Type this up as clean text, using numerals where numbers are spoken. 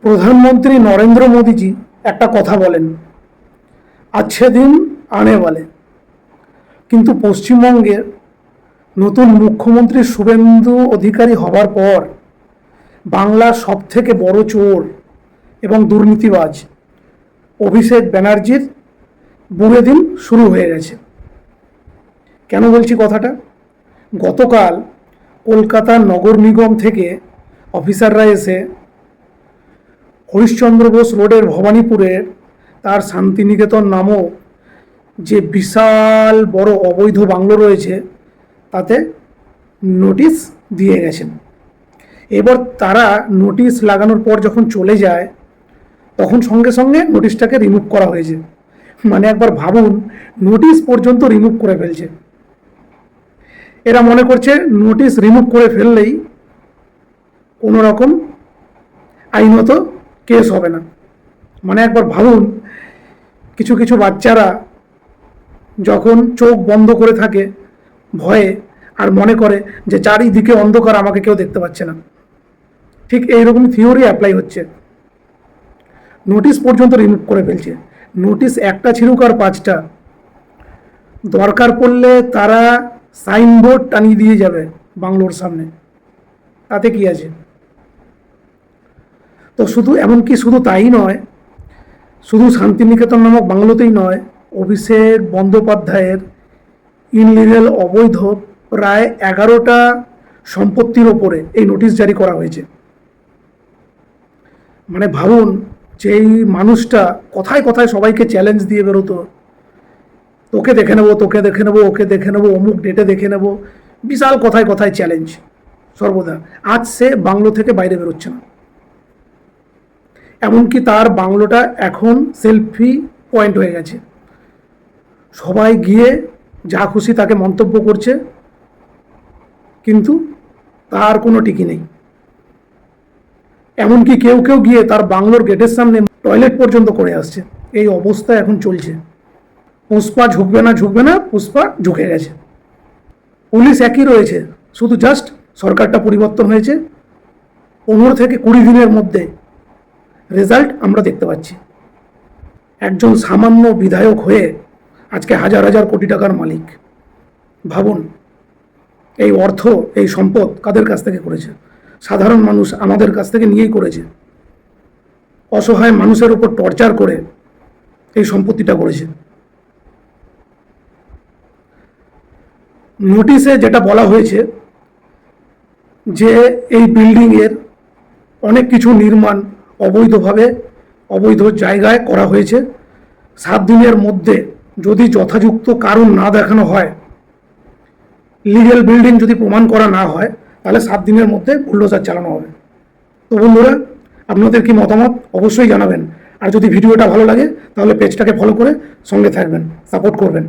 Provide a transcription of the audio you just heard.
প্রধানমন্ত্রী নরেন্দ্র মোদীজি একটা কথা বলেন, আচ্ছে দিন আনে वाले। কিন্তু পশ্চিমবঙ্গের নতুন মুখ্যমন্ত্রী শুভেন্দু অধিকারী হবার পর বাংলার সবথেকে বড় চোর এবং দুর্নীতিবাজ অভিষেক ব্যানার্জির বুড়ে দিন শুরু হয়ে গেছে। কেন বলছি কথাটা? গতকাল কলকাতা নগর নিগম থেকে অফিসাররা এসে হরিশ্চন্দ্র বোস রোডের ভবানীপুরের তার শান্তিনিকেতন নামক যে বিশাল বড় অবৈধ বাংলো রয়েছে তাতে নোটিশ দিয়ে গেছেন। এবার তারা নোটিশ লাগানোর পর যখন চলে যায় তখন সঙ্গে সঙ্গে নোটিশটাকে রিমুভ করা হয়েছে। মানে একবার ভাবুন, নোটিশ পর্যন্ত রিমুভ করে ফেলছে। এরা মনে করছে নোটিশ রিমুভ করে ফেললেই কোনো রকম আইনত কেস হবে না। মানে একবার ভাবুন, কিছু কিছু বাচ্চারা যখন চোখ বন্ধ করে থাকে ভয়ে আর মনে করে যে চারিদিকে অন্ধকার, আমাকে কেউ দেখতে পাচ্ছে না, ঠিক এইরকম থিওরি অ্যাপ্লাই হচ্ছে। নোটিশ পর্যন্ত রিমুভ করে ফেলছে। নোটিশ একটা ছিড়ুক আর পাঁচটা, দরকার পড়লে তারা সাইনবোর্ড টানিয়ে দিয়ে যাবে বাংলোর সামনে, তাতে কি আছে। তো এমনকি শুধু তাই নয়, শুধু শান্তিনিকেতন নামক বাংলোতেই নয়, অভিষেক বন্দ্যোপাধ্যায়ের ইনলিগাল অবৈধ প্রায় 11টা সম্পত্তির ওপরে এই নোটিশ জারি করা হয়েছে। মানে ভাবুন, যে এই মানুষটা কথায় কথায় সবাইকে চ্যালেঞ্জ দিয়ে বেরোতো, তোকে দেখে নেবো, তোকে দেখে নেবো, ওকে দেখে নেবো, অমুক ডেটে দেখে নেবো, বিশাল কথায় কথায় চ্যালেঞ্জ সর্বদা। আজ সে বাংলো থেকে বাইরে বেরোচ্ছে না। এমনকি তার বাংলোটা এখন সেলফি পয়েন্ট হয়ে গেছে। সবাই গিয়ে যা খুশি তাকে মন্তব্য করছে, কিন্তু তার কোনো টিকি নেই। এমনকি কেউ কেউ গিয়ে তার বাংলোর গেটের সামনে টয়লেট পর্যন্ত করে আসছে। এই অবস্থা এখন চলছে। পুষ্পা ঝুঁকবে না ঝুঁকবে না, পুষ্পা ঝুঁকে গেছে। পুলিশ একই রয়েছে, শুধু জাস্ট সরকারটা পরিবর্তন হয়েছে। 15 থেকে 20 দিনের মধ্যে রেজাল্ট আমরা দেখতে পাচ্ছি। একজন সামান্য বিধায়ক হয়ে আজকে হাজার হাজার কোটি টাকার মালিক। ভাবুন, এই অর্থ, এই সম্পদ কাদের কাছ থেকে করেছে? সাধারণ মানুষ আমাদের কাছ থেকে নিয়েই করেছে। অসহায় মানুষের উপর টর্চার করে এই সম্পত্তিটা করেছে। নোটিশে যেটা বলা হয়েছে যে এই বিল্ডিংয়ের অনেক কিছু নির্মাণ অবৈধভাবে অবৈধ জায়গায় করা হয়েছে। 7 দিনের মধ্যে যদি যথাযুক্ত কারণ না দেখানো হয়, লিগ্যাল বিল্ডিং যদি প্রমাণ করা না হয়, তাহলে 7 দিনের মধ্যে বুলডোজার চালানো হবে। তো বন্ধুরা, আপনাদের কি মতামত অবশ্যই জানাবেন। আর যদি ভিডিওটা ভালো লাগে তাহলে পেজটাকে ফলো করে সঙ্গে থাকবেন, সাপোর্ট করবেন।